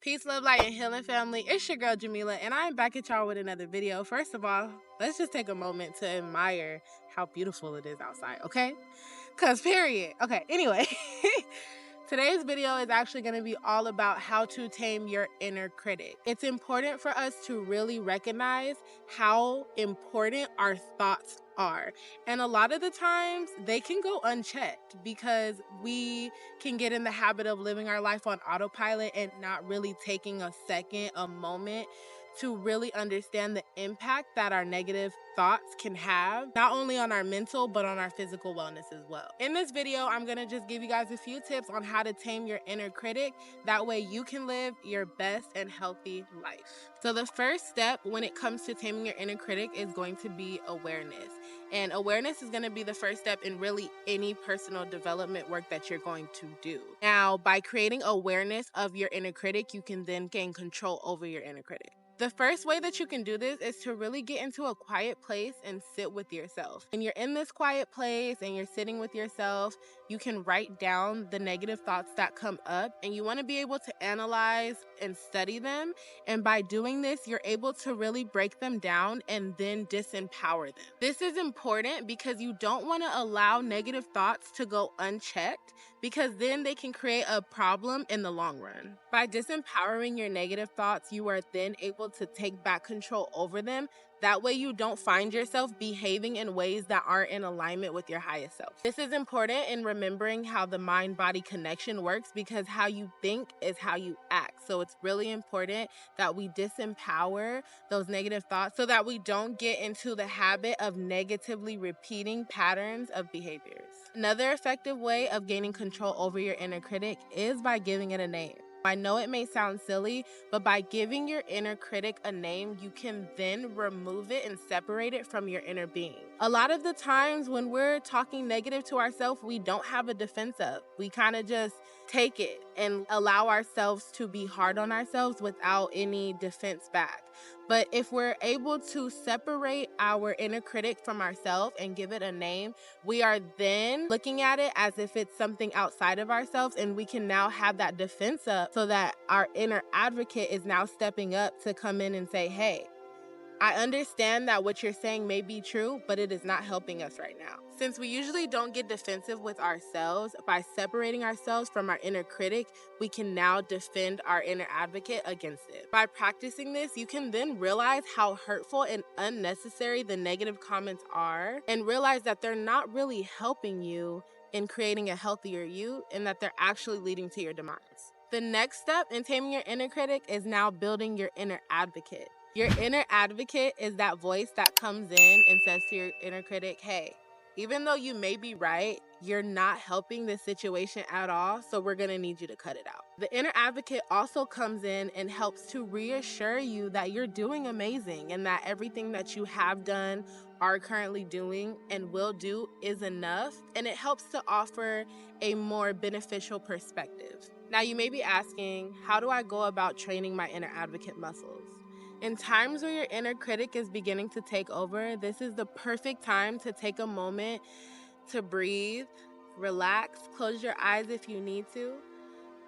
Peace, love, light, and healing, family. It's your girl Jamila, and I am back at y'all with another video. First of all, let's just take a moment to admire how beautiful it is outside, okay? Cause period. Okay, anyway. Today's video is actually going to be all about how to tame your inner critic. It's important for us to really recognize how important our thoughts are. And a lot of the times they can go unchecked because we can get in the habit of living our life on autopilot and not really taking a second, a moment to really understand the impact that our negative thoughts can have, not only on our mental, but on our physical wellness as well. In this video, I'm gonna just give you guys a few tips on how to tame your inner critic. That way you can live your best and healthy life. So the first step when it comes to taming your inner critic is going to be awareness. And awareness is gonna be the first step in really any personal development work that you're going to do. Now, by creating awareness of your inner critic, you can then gain control over your inner critic. The first way that you can do this is to really get into a quiet place and sit with yourself. When you're in this quiet place and you're sitting with yourself, you can write down the negative thoughts that come up, and you want to be able to analyze and study them. And by doing this, you're able to really break them down and then disempower them. This is important because you don't want to allow negative thoughts to go unchecked, because then they can create a problem in the long run. By disempowering your negative thoughts, you are then able to take back control over them. That way you don't find yourself behaving in ways that aren't in alignment with your highest self. This is important in remembering how the mind-body connection works, because how you think is how you act. So it's really important that we disempower those negative thoughts so that we don't get into the habit of negatively repeating patterns of behaviors. Another effective way of gaining control over your inner critic is by giving it a name. I know it may sound silly, but by giving your inner critic a name, you can then remove it and separate it from your inner being. A lot of the times when we're talking negative to ourselves, we don't have a defense of. We kind of just take it and allow ourselves to be hard on ourselves without any defense back. But if we're able to separate our inner critic from ourselves and give it a name, we are then looking at it as if it's something outside of ourselves, and we can now have that defense up so that our inner advocate is now stepping up to come in and say, hey, I understand that what you're saying may be true, but it is not helping us right now. Since we usually don't get defensive with ourselves, by separating ourselves from our inner critic, we can now defend our inner advocate against it. By practicing this, you can then realize how hurtful and unnecessary the negative comments are, and realize that they're not really helping you in creating a healthier you, and that they're actually leading to your demise. The next step in taming your inner critic is now building your inner advocate. Your inner advocate is that voice that comes in and says to your inner critic, hey, even though you may be right, you're not helping this situation at all, so we're gonna need you to cut it out. The inner advocate also comes in and helps to reassure you that you're doing amazing and that everything that you have done, are currently doing, and will do is enough, and it helps to offer a more beneficial perspective. Now you may be asking, how do I go about training my inner advocate muscles? In times where your inner critic is beginning to take over, this is the perfect time to take a moment to breathe, relax, close your eyes if you need to,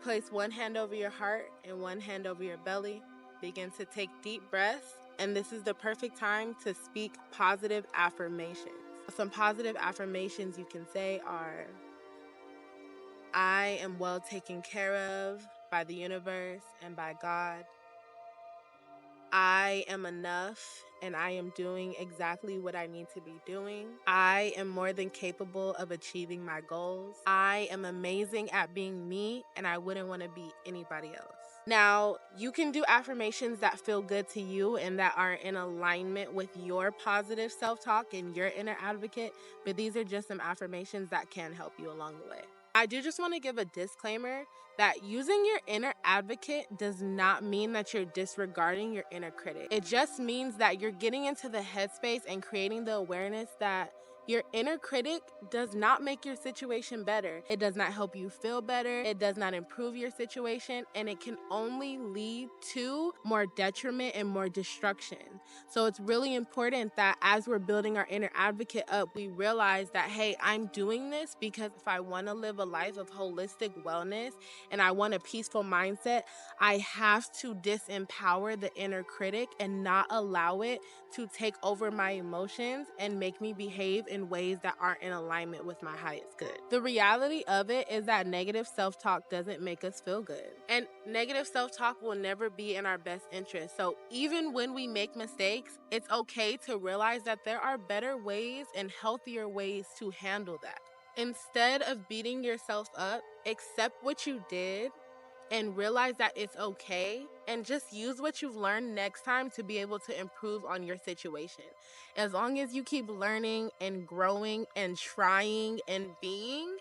place one hand over your heart and one hand over your belly, begin to take deep breaths, and this is the perfect time to speak positive affirmations. Some positive affirmations you can say are, I am well taken care of by the universe and by God. I am enough and I am doing exactly what I need to be doing. I am more than capable of achieving my goals. I am amazing at being me, and I wouldn't want to be anybody else. Now, you can do affirmations that feel good to you and that are in alignment with your positive self-talk and your inner advocate, but these are just some affirmations that can help you along the way. I do just want to give a disclaimer that using your inner advocate does not mean that you're disregarding your inner critic. It just means that you're getting into the headspace and creating the awareness that Your inner critic does not make your situation better. It does not help you feel better. It does not improve your situation, and it can only lead to more detriment and more destruction. So it's really important that as we're building our inner advocate up, we realize that, hey, I'm doing this because if I want to live a life of holistic wellness and I want a peaceful mindset, I have to disempower the inner critic and not allow it to take over my emotions and make me behave in ways that aren't in alignment with my highest good. The reality of it is that negative self-talk doesn't make us feel good. And negative self-talk will never be in our best interest. So even when we make mistakes, it's okay to realize that there are better ways and healthier ways to handle that. Instead of beating yourself up, accept what you did and realize that it's okay, and just use what you've learned next time to be able to improve on your situation. As long as you keep learning and growing and trying and being,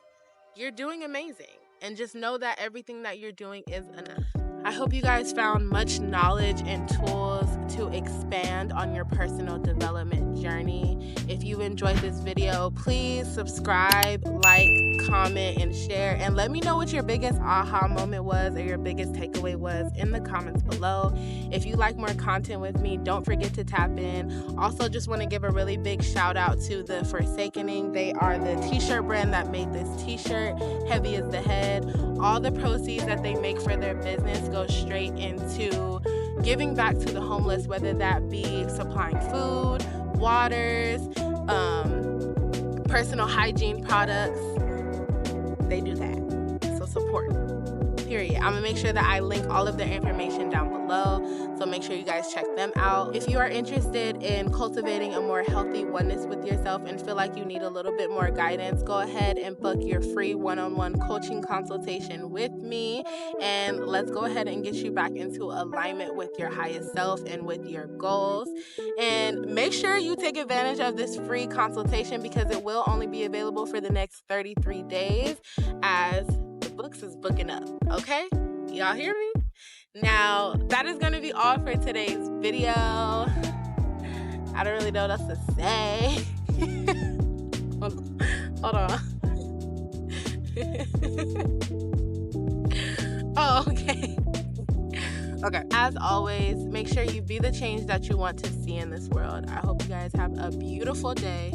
you're doing amazing. And just know that everything that you're doing is enough. I hope you guys found much knowledge and tools to expand on your personal development journey. If you enjoyed this video, please subscribe, like, comment, and share. And let me know what your biggest aha moment was or your biggest takeaway was in the comments below. If you like more content with me, don't forget to tap in. Also, just want to give a really big shout out to The Forsakening. They are the t-shirt brand that made this t-shirt, Heavy as the Head. All the proceeds that they make for their business go straight into giving back to the homeless, whether that be supplying food, waters, personal hygiene products. They do that. So support. Period. I'm gonna make sure that I link all of their information down below, so make sure you guys check them out. If you are interested in cultivating a more healthy oneness with yourself and feel like you need a little bit more guidance, go ahead and book your free one-on-one coaching consultation with me, and let's go ahead and get you back into alignment with your highest self and with your goals. And make sure you take advantage of this free consultation because it will only be available for the next 33 days as Ebooks is booking up. Okay, y'all hear me? Now that is going to be all for today's video. I don't really know what else to say. Hold on. Oh, okay. Okay, as always, make sure you be the change that you want to see in this world. I hope you guys have a beautiful day.